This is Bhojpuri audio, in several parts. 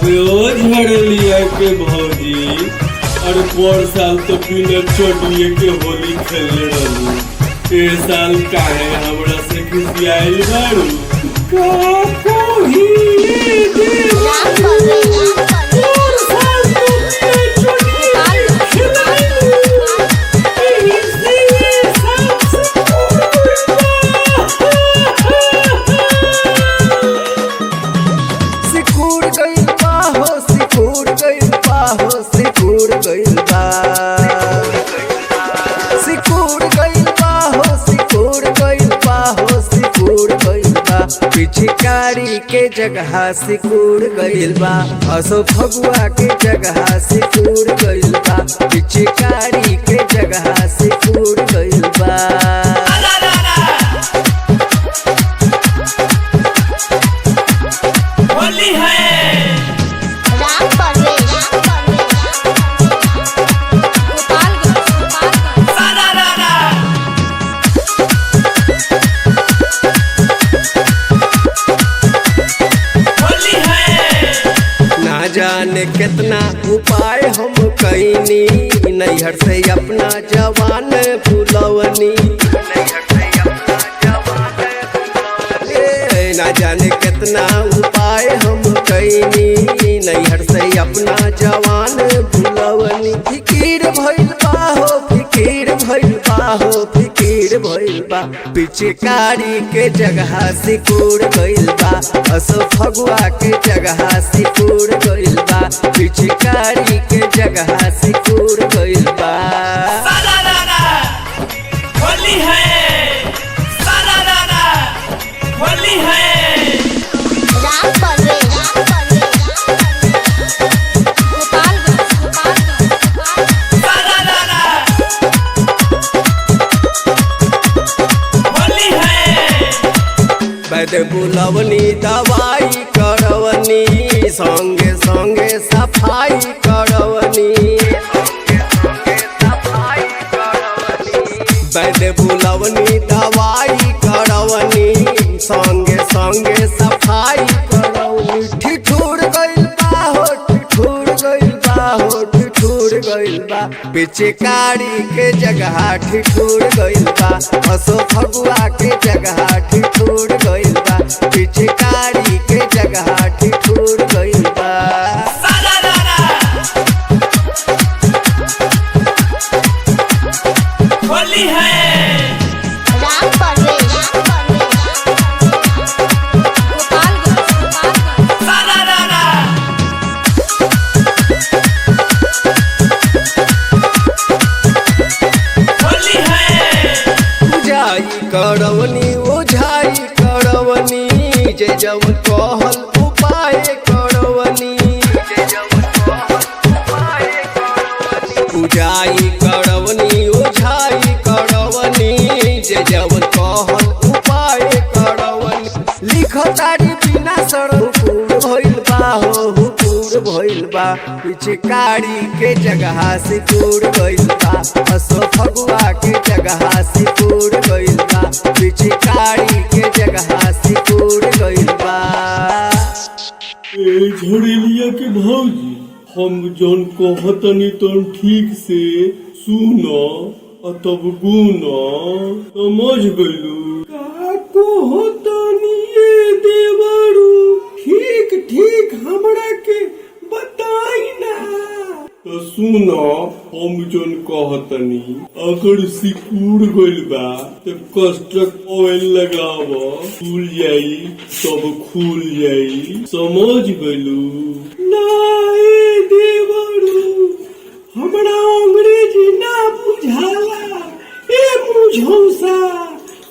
अबे ओ झड़लिया के भौजी, अरे पर साल तो बिना चटनिए के होली खेलने रहू। ए साल काहे हमरा से खिसियाइल बारू? का कोही पिचकारी के जगह सिकुड़ गइल बा, असो फगुआ के जगह सिकुड़ गइल बा। पिचकारी के जगह सिकुड़ गइल बा। होली है जाने कितना उपाय हम कईनी, नैहर से अपना जवान भुलवनी। ना जाने कितना उपाय हम कईनी, नैहर से अपना जवान भुलवनी। फिकीर भइल बा हो, फिकीर भइल बा हो, फिकीर भइल बा। पिचकारी के जगह सिकुड़ गइल बा, असो फगुआ के जगह सिकुड़ गइल बा। पिचकारी के जगह सिकुड़ गइल बा। होली है होली है बैद बुलवनी दवाई करवनी, संगे संगे सफाई करवनी। बैद बुलवनी दवाई करवनी, संगे संगे सफाई करवनी। ठिठुर गइल बा हो, ठिठुर गइल बा हो, ठिठुर गइल बा। पिचकारी के जगह ठिठुर गइल बा, असो फगुआ के जगह ठिठुर गइल बा। पिचकारी के जगह ठिठुर गइल बा। होली है करवनी ओझाई करवनी, जे जवन कहल उपाय करवनी। पूजाई करवनी ओझाई करवनी, जे जवन कहल उपाय करवनी। लिखतारी बिना हुकुर भइल बा हो, हुकुर भइल बा। पिचकारी के जगह सिकुड़ गइल बा, असो फगुआ के जगह सिकुड़ गइल बा। पिचकारी के जगह सिकुड़ गइल बा। ए झड़लिया के भौजी, हम जौन कहतनी तौन ठीक से सुन तब गुन, समझ गइलू? का कहतनी ये देवरू, ठीक ठीक हमरा के बताई ना। तो सुन, हम जौन कहतनी, अगर सिकुड़ गइल बा तो कस्टक ऑयल लगाव, खुल जाई तब खुल जाई, समझ गइलू? ना ए देवरू, हमरा अंग्रेजी ना बुझाला। ए मुझौसा,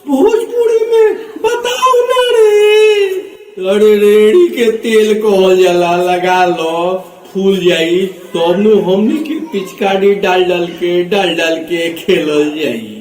भोजपुरी में बताओ ना रे। अरे रेड़ी के तेल कहल जाला, लगा लो, फूल जाई तब नु हमनी के पिचकारी डाल डाल के खेलल जाई।